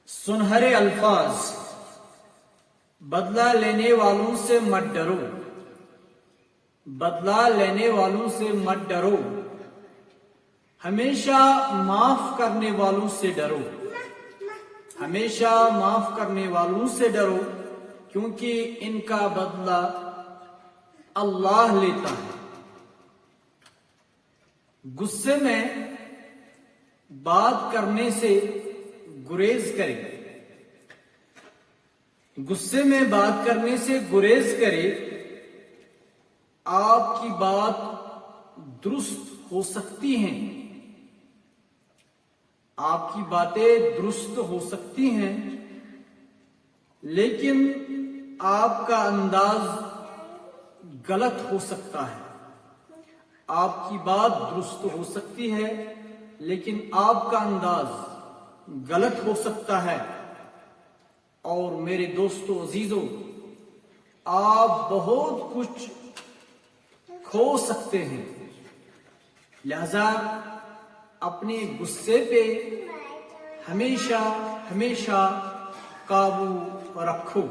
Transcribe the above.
सुनहरे अल्फाज, बदला लेने वालों से मत डरो, बदला लेने वालों से मत डरो, हमेशा माफ करने वालों से डरो, हमेशा माफ करने वालों से डरो, क्योंकि इनका बदला अल्लाह लेता है। गुस्से में बात करने से गुरेज करे, गुस्से में बात करने से गुरेज करे। आपकी बात दुरुस्त हो सकती हैं, आपकी बातें दुरुस्त हो सकती हैं, लेकिन आपका अंदाज गलत हो सकता है। आपकी बात दुरुस्त हो सकती है, लेकिन आपका अंदाज गलत हो सकता है। और मेरे दोस्तों अजीजों, आप बहुत कुछ खो सकते हैं, लिहाजा अपने गुस्से पे हमेशा हमेशा काबू रखो।